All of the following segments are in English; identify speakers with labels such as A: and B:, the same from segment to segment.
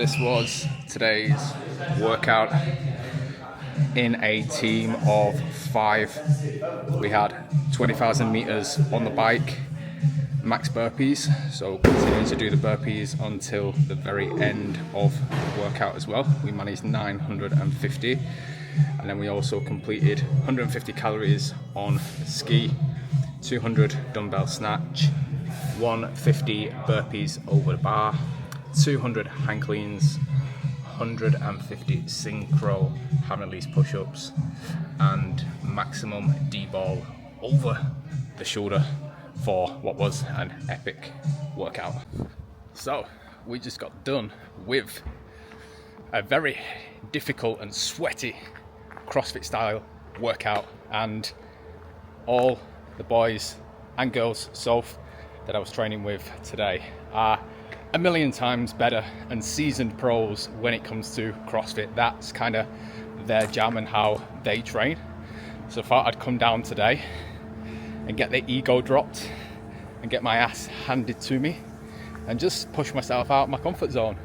A: this was today's workout in a team of 5. We had 20,000 meters on the bike, max burpees, so continuing to do the burpees until the very end of the workout as well. We managed 950, and then we also completed 150 calories on ski, 200 dumbbell snatch, 150 burpees over the bar, 200 hang cleans, 150 synchro hand release push-ups, and maximum D-ball over the shoulder for what was an epic workout. So we just got done with a very difficult and sweaty CrossFit style workout, and all the boys and girls that I was training with today are a million times better and seasoned pros when it comes to CrossFit. That's kind of their jam and how they train. So I thought I'd come down today and get the ego dropped and get my ass handed to me and just push myself out of my comfort zone.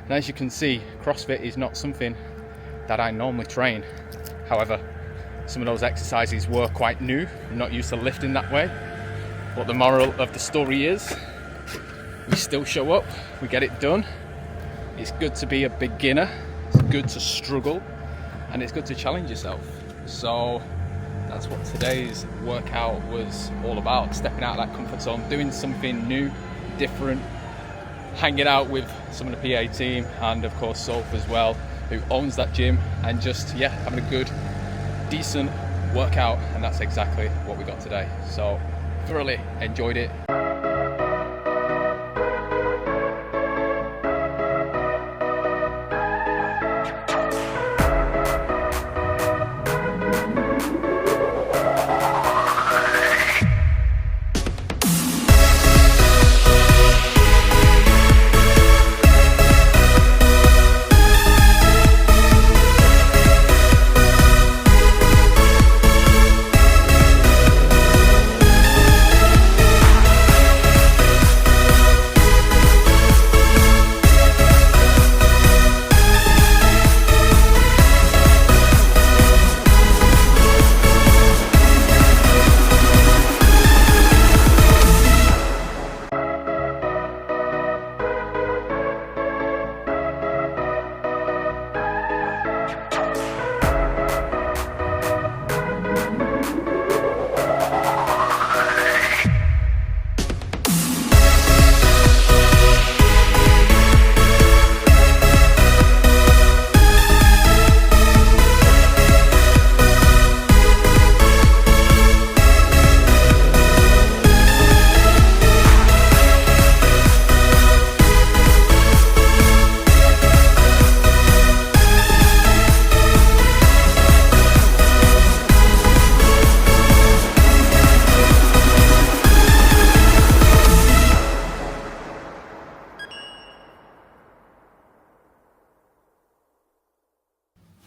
A: And as you can see, CrossFit is not something that I normally train. However, some of those exercises were quite new. I'm not used to lifting that way. But the moral of the story is, we still show up, we get it done. It's good to be a beginner, it's good to struggle, and it's good to challenge yourself. So that's what today's workout was all about, stepping out of that comfort zone, doing something new, different, hanging out with some of the PA team, and of course Soph as well, who owns that gym, and just having a good, decent workout. And that's exactly what we got today. So thoroughly enjoyed it.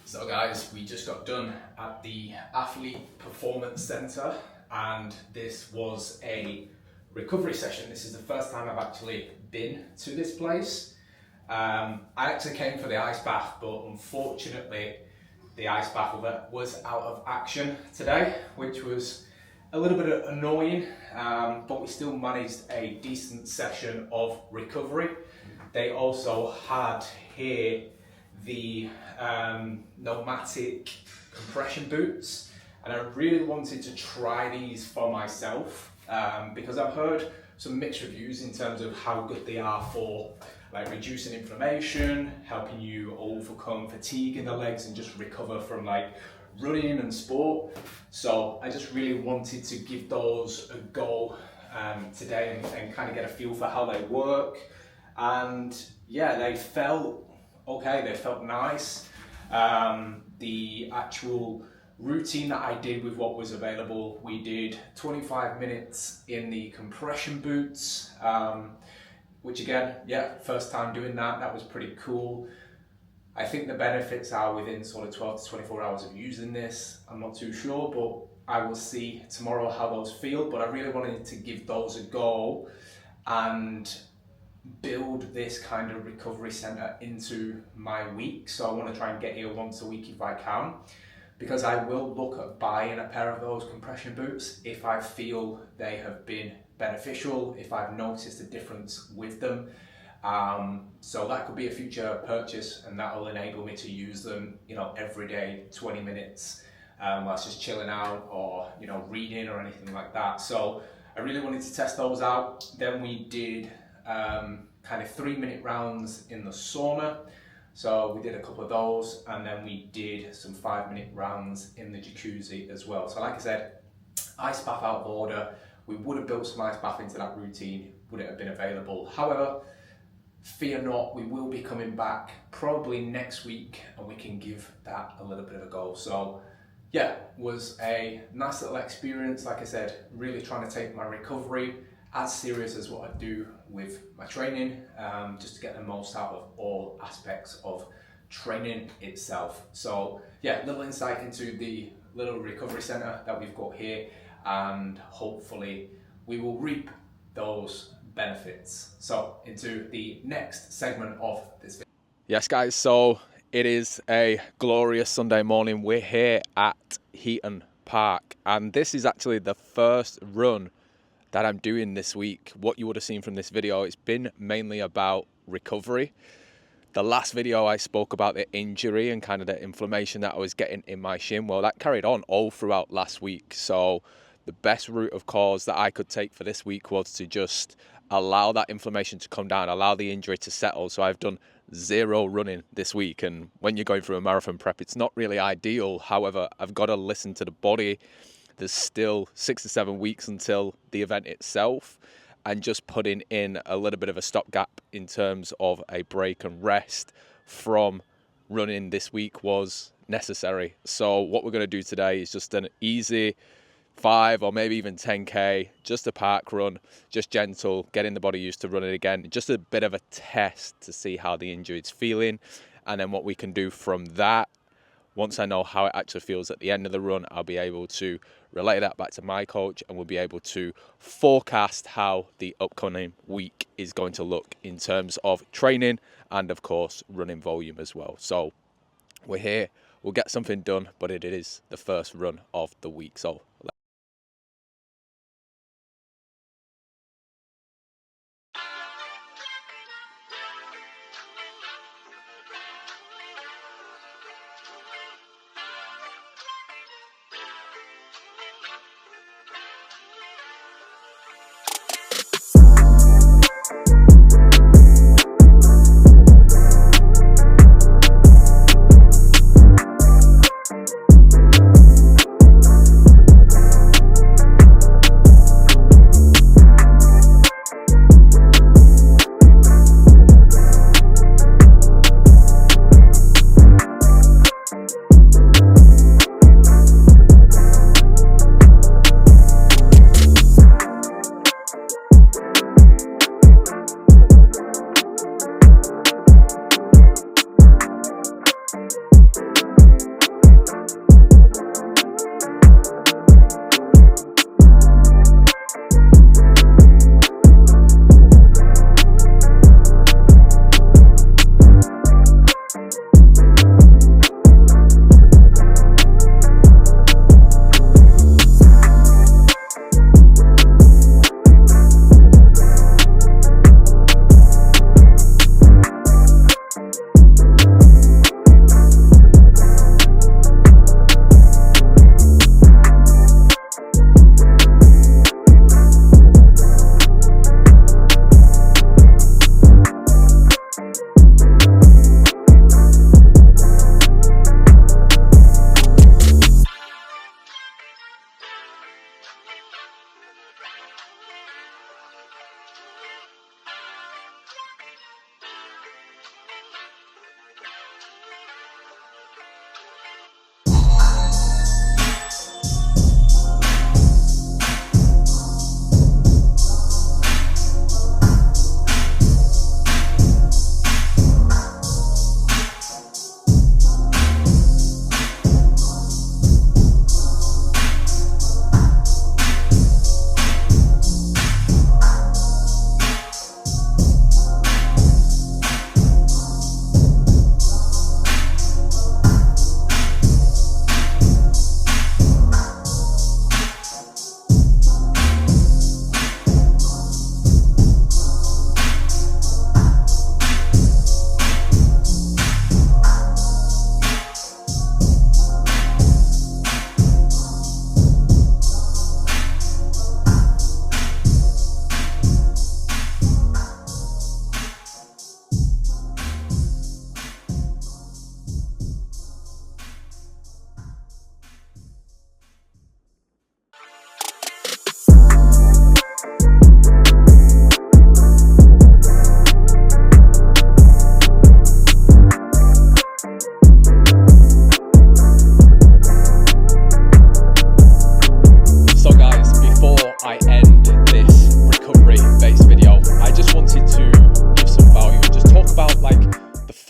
A: So guys, we just got done at the Athlete Performance Center, and this was a recovery session. This is the first time I've actually been to this place. I actually came for the ice bath, but unfortunately the ice bath was out of action today, which was a little bit annoying, but we still managed a decent session of recovery. They also had here the pneumatic compression boots, and I really wanted to try these for myself because I've heard some mixed reviews in terms of how good they are for like reducing inflammation, helping you overcome fatigue in the legs and just recover from like running and sport. So I just really wanted to give those a go today and kind of get a feel for how they work. And yeah, they felt okay, they felt nice. The actual routine that I did with what was available, we did 25 minutes in the compression boots, which again, first time doing that. That was pretty cool. I think the benefits are within sort of 12 to 24 hours of using this. I'm not too sure, but I will see tomorrow how those feel. But I really wanted to give those a go and build this kind of recovery center into my week. So I want to try and get here once a week if I can, because I will look at buying a pair of those compression boots if I feel they have been beneficial, if I've noticed a difference with them. So that could be a future purchase, and that will enable me to use them, every day, 20 minutes, whilst just chilling out or, reading or anything like that. So I really wanted to test those out. Then we did kind of 3-minute rounds in the sauna. So we did a couple of those, and then we did some 5-minute rounds in the jacuzzi as well. So like I said, ice bath out of order. We would have built some ice bath into that routine, would it have been available. However, fear not, we will be coming back probably next week, and we can give that a little bit of a go. So yeah, was a nice little experience. Like I said, really trying to take my recovery as serious as what I do with my training, just to get the most out of all aspects of training itself. So yeah, little insight into the little recovery center that we've got here, and hopefully we will reap those benefits. So into the next segment of this video. Yes guys, so it is a glorious Sunday morning. We're here at Heaton Park, and this is actually the first run that I'm doing this week. What you would have seen from this video, it's been mainly about recovery. The last video I spoke about the injury and kind of the inflammation that I was getting in my shin. Well, that carried on all throughout last week. So the best route of cause that I could take for this week was to just allow that inflammation to come down, allow the injury to settle. So I've done 0 running this week, and when you're going through a marathon prep, it's not really ideal. However, I've got to listen to the body. There's still 6 to 7 weeks until the event itself, and just putting in a little bit of a stopgap in terms of a break and rest from running this week was necessary. So what we're going to do today is just an easy 5 or maybe even 10k, just a park run, just gentle, getting the body used to running again, just a bit of a test to see how the injury is feeling, and then what we can do from that. Once I know how it actually feels at the end of the run, I'll be able to relay that back to my coach, and we'll be able to forecast how the upcoming week is going to look in terms of training and, of course, running volume as well. So we're here, we'll get something done, but it is the first run of the week. So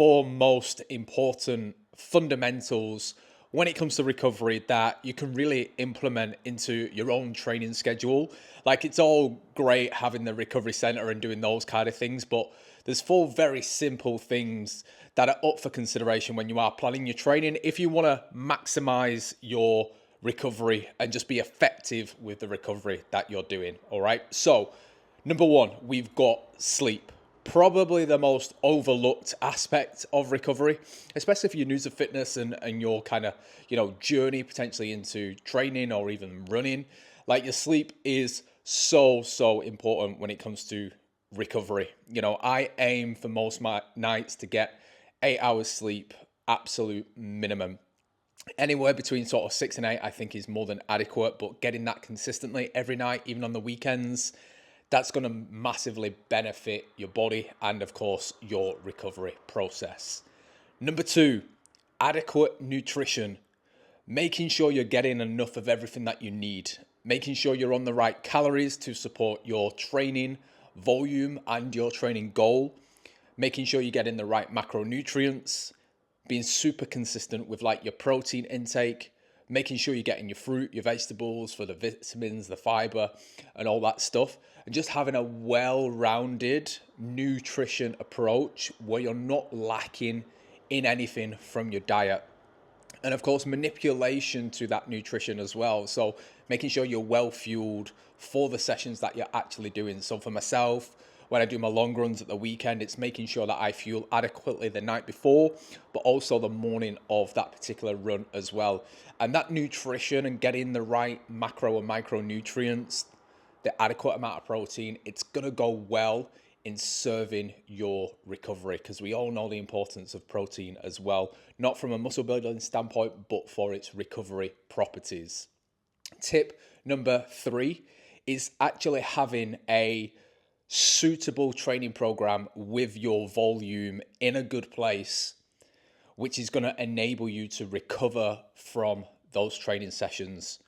A: four most important fundamentals when it comes to recovery that you can really implement into your own training schedule. Like, it's all great having the recovery center and doing those kind of things, but there's four very simple things that are up for consideration when you are planning your training if you want to maximize your recovery and just be effective with the recovery that you're doing. All right. So, number one, we've got sleep. Probably the most overlooked aspect of recovery, especially if you're new to fitness and your kind of, journey potentially into training or even running. Like, your sleep is so important when it comes to recovery. I aim for most my nights to get 8 hours sleep, absolute minimum. Anywhere between sort of 6 and 8, I think, is more than adequate, but getting that consistently every night, even on the weekends, that's going to massively benefit your body and, of course, your recovery process. Number two, adequate nutrition. Making sure you're getting enough of everything that you need. Making sure you're on the right calories to support your training volume and your training goal. Making sure you're getting the right macronutrients. Being super consistent with like your protein intake. Making sure you're getting your fruit, your vegetables for the vitamins, the fiber, and all that stuff. And just having a well-rounded nutrition approach where you're not lacking in anything from your diet. And of course, manipulation to that nutrition as well. So making sure you're well fueled for the sessions that you're actually doing. So for myself, when I do my long runs at the weekend, it's making sure that I fuel adequately the night before, but also the morning of that particular run as well. And that nutrition and getting the right macro and micronutrients, the adequate amount of protein, it's going to go well in serving your recovery, because we all know the importance of protein as well, not from a muscle building standpoint, but for its recovery properties. Tip number 3 is actually having a suitable training program with your volume in a good place, which is going to enable you to recover from those training sessions.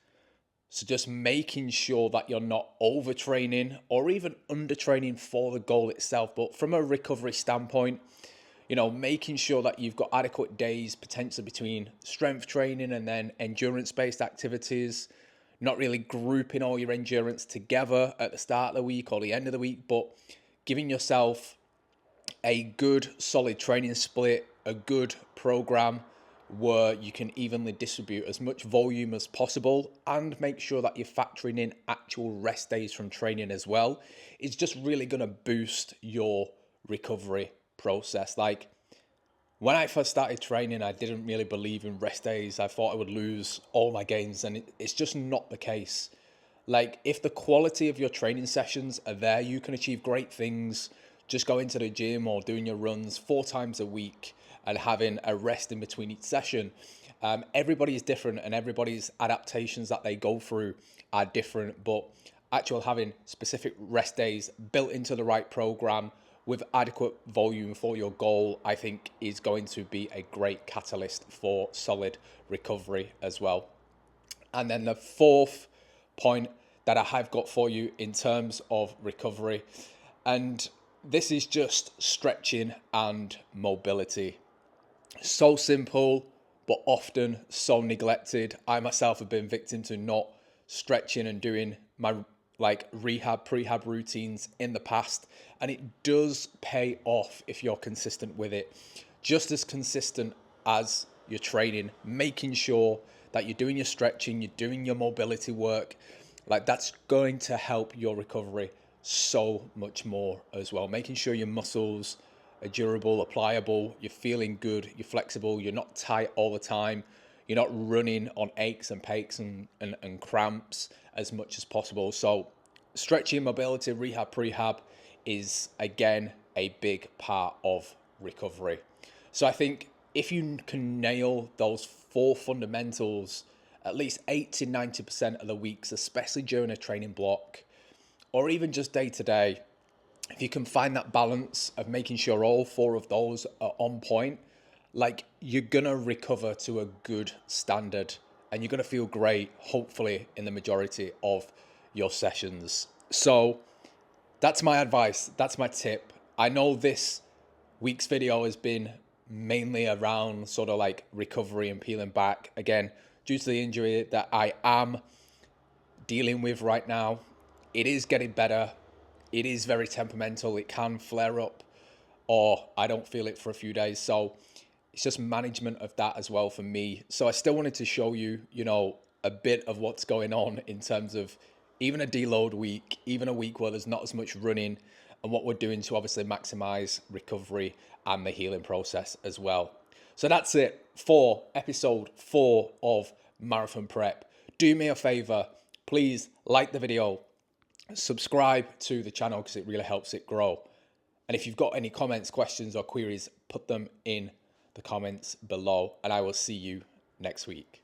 A: So just making sure that you're not overtraining or even undertraining for the goal itself, but from a recovery standpoint, making sure that you've got adequate days potentially between strength training and then endurance-based activities, not really grouping all your endurance together at the start of the week or the end of the week, but giving yourself a good solid training split, a good program where you can evenly distribute as much volume as possible and make sure that you're factoring in actual rest days from training as well. It's just really going to boost your recovery process. Like, when I first started training, I didn't really believe in rest days. I thought I would lose all my gains, and it's just not the case. Like, if the quality of your training sessions are there, you can achieve great things just going to the gym or doing your runs 4 times a week and having a rest in between each session. Everybody is different, and everybody's adaptations that they go through are different, but actual having specific rest days built into the right program with adequate volume for your goal, I think, is going to be a great catalyst for solid recovery as well. And then the fourth point that I have got for you in terms of recovery, and this is just stretching and mobility. So simple, but often so neglected. I myself have been victim to not stretching and doing my prehab routines in the past, and it does pay off if you're consistent with it. Just as consistent as your training, making sure that you're doing your stretching, you're doing your mobility work, like that's going to help your recovery so much more as well. Making sure your muscles are durable, are pliable, you're feeling good, you're flexible, you're not tight all the time, you're not running on aches and pains and cramps as much as possible. So stretching, mobility, rehab, prehab is, again, a big part of recovery. So I think if you can nail those 4 fundamentals at least 80-90% of the weeks, especially during a training block, or even just day to day, if you can find that balance of making sure all 4 of those are on point, like, you're gonna recover to a good standard and you're gonna feel great, hopefully, in the majority of your sessions. So that's my advice, that's my tip. I know this week's video has been mainly around sort of like recovery and peeling back. Again, due to the injury that I am dealing with right now, it is getting better. It is very temperamental. It can flare up, or I don't feel it for a few days. So it's just management of that as well for me. So I still wanted to show you, a bit of what's going on in terms of even a deload week, even a week where there's not as much running, and what we're doing to obviously maximize recovery and the healing process as well. So that's it for episode 4 of Marathon Prep. Do me a favor, please like the video, subscribe to the channel because it really helps it grow. And if you've got any comments, questions, or queries, put them in the comments below, and I will see you next week.